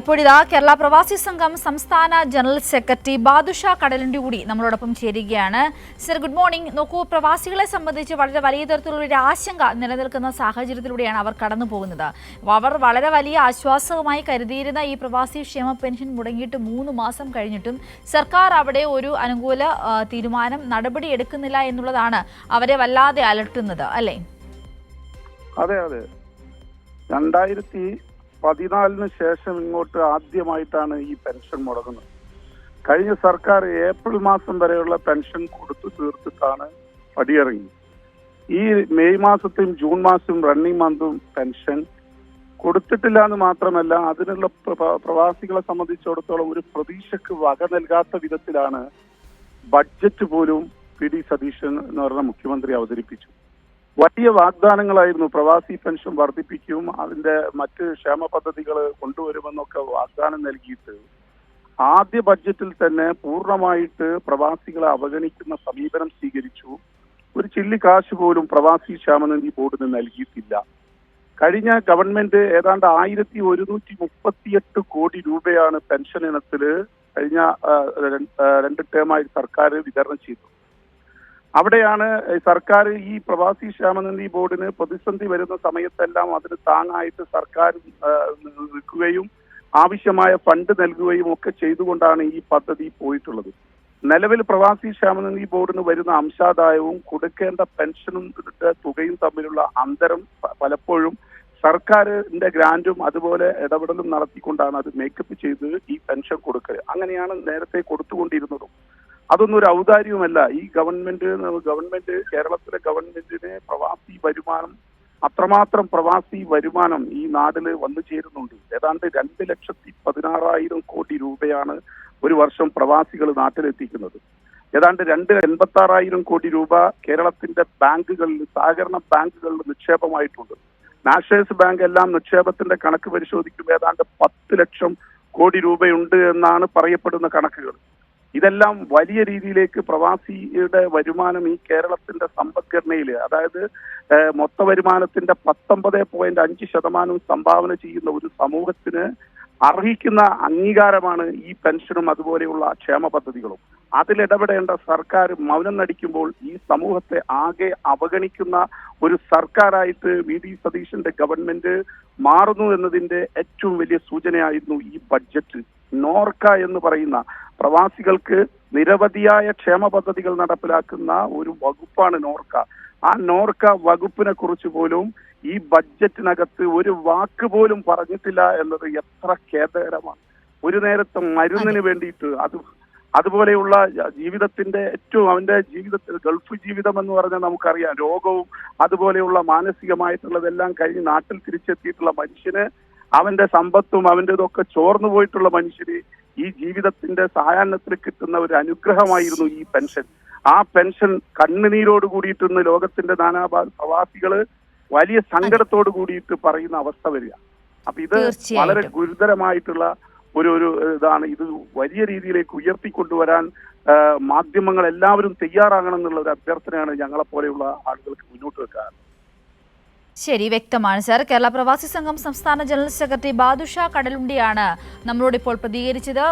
ഇപ്പോഴിതാ കേരള പ്രവാസി സംഘം സംസ്ഥാന ജനറൽ സെക്രട്ടറി ബാദുഷ കടലുണ്ടി കൂടി നമ്മളോടൊപ്പം ചേരുകയാണ്. Sir, good morning. നോക്കൂ, പ്രവാസികളെ സംബന്ധിച്ച് വളരെ വലിയ തരത്തിലുള്ള ഒരു ആശങ്ക നിലനിൽക്കുന്ന സാഹചര്യത്തിലൂടെയാണ് അവർ കടന്നു പോകുന്നത്. അവർ വളരെ വലിയ ആശ്വാസവുമായി കരുതിയിരുന്ന ഈ പ്രവാസി ക്ഷേമ പെൻഷൻ മുടങ്ങിയിട്ട് 3 മാസം കഴിഞ്ഞിട്ടും സർക്കാർ അവിടെ ഒരു അനുകൂല നടപടി എടുക്കുന്നില്ല എന്നുള്ളതാണ് അവരെ വല്ലാതെ അലട്ടുന്നത്, അല്ലേ? അതെ അതെ 2014 ശേഷം ഇങ്ങോട്ട് ആദ്യമായിട്ടാണ് ഈ പെൻഷൻ മുടങ്ങുന്നത്. കഴിഞ്ഞ സർക്കാർ ഏപ്രിൽ മാസം വരെയുള്ള പെൻഷൻ കൊടുത്തു തീർത്തിട്ടാണ് പടിയിറങ്ങി. ഈ മെയ് മാസത്തെയും ജൂൺ മാസവും റണ്ണിംഗ് മന്തും പെൻഷൻ കൊടുത്തിട്ടില്ല എന്ന് മാത്രമല്ല, അതിനുള്ള പ്രവാസികളെ സംബന്ധിച്ചിടത്തോളം ഒരു പ്രതീക്ഷയ്ക്ക് വക നൽകാത്ത വിധത്തിലാണ് ബഡ്ജറ്റ് പോലും PD സതീശൻ എന്ന് പറഞ്ഞ മുഖ്യമന്ത്രി അവതരിപ്പിച്ചു. വലിയ വാഗ്ദാനങ്ങളായിരുന്നു. പ്രവാസി പെൻഷൻ വർദ്ധിപ്പിക്കും, അതിന്റെ മറ്റ് ക്ഷേമ പദ്ധതികൾ കൊണ്ടുവരുമെന്നൊക്കെ വാഗ്ദാനം നൽകിയിട്ട് ആദ്യ ബഡ്ജറ്റിൽ തന്നെ പൂർണ്ണമായിട്ട് പ്രവാസികളെ അവഗണിക്കുന്ന സമീപനം സ്വീകരിച്ചു. ഒരു ചില്ലി കാശ് പോലും പ്രവാസി ക്ഷേമനിധി ബോർഡിന് നൽകിയിട്ടില്ല. കഴിഞ്ഞ ഗവൺമെന്റ് ഏതാണ്ട് 1138 കോടി രൂപയാണ് പെൻഷൻ ഇനത്തില് കഴിഞ്ഞ 2 ടേമായി സർക്കാർ വിതരണം ചെയ്തത്. അവിടെയാണ് സർക്കാർ ഈ പ്രവാസി ക്ഷേമനിധി ബോർഡിന് പ്രതിസന്ധി വരുന്ന സമയത്തെല്ലാം അതിന് താങ്ങായിട്ട് സർക്കാർ നിൽക്കുകയും ആവശ്യമായ ഫണ്ട് നൽകുകയും ഒക്കെ ചെയ്തുകൊണ്ടാണ് ഈ പദ്ധതി പോയിട്ടുള്ളത്. നിലവിൽ പ്രവാസി ക്ഷേമനിധി ബോർഡിന് വരുന്ന അംശാദായവും കൊടുക്കേണ്ട പെൻഷനും തുകയും തമ്മിലുള്ള അന്തരം പലപ്പോഴും സർക്കാരിന്റെ ഗ്രാന്റും അതുപോലെ ഇടപെടലും നടത്തിക്കൊണ്ടാണ് അത് മേക്കപ്പ് ചെയ്ത് ഈ പെൻഷൻ കൊടുക്കൽ. അങ്ങനെയാണ് നേരത്തെ കൊടുത്തുകൊണ്ടിരുന്നതും. അതൊന്നും ഒരു ഔദാര്യവുമല്ല. ഈ ഗവൺമെന്റ് കേരളത്തിലെ ഗവൺമെന്റിന് അത്രമാത്രം പ്രവാസി വരുമാനം ഈ നാട്ടില് വന്നു ചേരുന്നുണ്ട്. ഏതാണ്ട് 2,16,000 കോടി രൂപയാണ് ഒരു വർഷം പ്രവാസികൾ നാട്ടിലെത്തിക്കുന്നത്. ഏതാണ്ട് 2,86,000 കോടി രൂപ കേരളത്തിന്റെ ബാങ്കുകളിൽ, സഹകരണ ബാങ്കുകളിൽ നിക്ഷേപമായിട്ടുണ്ട്. നാഷണലൈസ് ബാങ്ക് എല്ലാം നിക്ഷേപത്തിന്റെ കണക്ക് പരിശോധിക്കുമ്പോൾ ഏതാണ്ട് 10 ലക്ഷം കോടി രൂപയുണ്ട് എന്നാണ് പറയപ്പെടുന്ന കണക്കുകൾ. ഇതെല്ലാം വലിയ രീതിയിലേക്ക് പ്രവാസിയുടെ വരുമാനം ഈ കേരളത്തിന്റെ സമ്പദ്ഘടനയിൽ, അതായത് മൊത്ത വരുമാനത്തിന്റെ 19.5% സംഭാവന ചെയ്യുന്ന ഒരു സമൂഹത്തിന് അർഹിക്കുന്ന അംഗീകാരമാണ് ഈ പെൻഷനും അതുപോലെയുള്ള ക്ഷേമ പദ്ധതികളും. അതിലിടപെടേണ്ട സർക്കാർ മൗനം നടിക്കുമ്പോൾ ഈ സമൂഹത്തെ ആകെ അവഗണിക്കുന്ന ഒരു സർക്കാരായിട്ട് VD സതീശന്റെ ഗവൺമെന്റ് മാറുന്നു എന്നതിന്റെ ഏറ്റവും വലിയ സൂചനയായിരുന്നു ഈ ബഡ്ജറ്റ്. നോർക്ക എന്ന് പറയുന്ന പ്രവാസികൾക്ക് നിരവധിയായ ക്ഷേമ പദ്ധതികൾ നടപ്പിലാക്കുന്ന ഒരു വകുപ്പാണ് നോർക്ക. ആ നോർക്ക വകുപ്പിനെ കുറിച്ച് പോലും ഈ ബഡ്ജറ്റിനകത്ത് ഒരു വാക്ക് പോലും പറഞ്ഞിട്ടില്ല എന്നത് എത്ര ഖേദകരമാണ്. ഒരു നേരത്തെ മരുന്നിന് വേണ്ടിയിട്ട് അതുപോലെയുള്ള ജീവിതത്തിന്റെ അവന്റെ ജീവിതത്തിൽ ഗൾഫ് ജീവിതം എന്ന് പറഞ്ഞാൽ നമുക്കറിയാം, രോഗവും അതുപോലെയുള്ള മാനസികമായിട്ടുള്ളതെല്ലാം കഴിഞ്ഞ് നാട്ടിൽ തിരിച്ചെത്തിയിട്ടുള്ള മനുഷ്യന് അവന്റെ സമ്പത്തും അവന്റെ ഇതൊക്കെ ചോർന്നു പോയിട്ടുള്ള മനുഷ്യര് ഈ ജീവിതത്തിന്റെ സായാഹ്നത്തിൽ കിട്ടുന്ന ഒരു അനുഗ്രഹമായിരുന്നു ഈ പെൻഷൻ. ആ പെൻഷൻ കണ്ണുനീരോട് കൂടിയിട്ടിന്ന് ലോകത്തിന്റെ പ്രവാസികള് വലിയ സങ്കടത്തോട് കൂടിയിട്ട് പറയുന്ന അവസ്ഥ വരിക. അപ്പൊ ഇത് വളരെ ഗുരുതരമായിട്ടുള്ള ഒരു ഇതാണ്. ഇത് വലിയ രീതിയിലേക്ക് ഉയർത്തിക്കൊണ്ടുവരാൻ മാധ്യമങ്ങൾ എല്ലാവരും തയ്യാറാകണം എന്നുള്ള ഒരു അഭ്യർത്ഥനയാണ് ഞങ്ങളെപ്പോലെയുള്ള ആളുകൾക്ക് മുന്നോട്ട് വെക്കാൻ. ശരി, വ്യക്തമാണ് സർ. കേരള പ്രവാസി സംഘം സംസ്ഥാന ജനറൽ സെക്രട്ടറി ബാദുഷ കടലുണ്ടിയാണ് നമ്മളോട് ഇപ്പോൾ പ്രതികരിച്ചത്.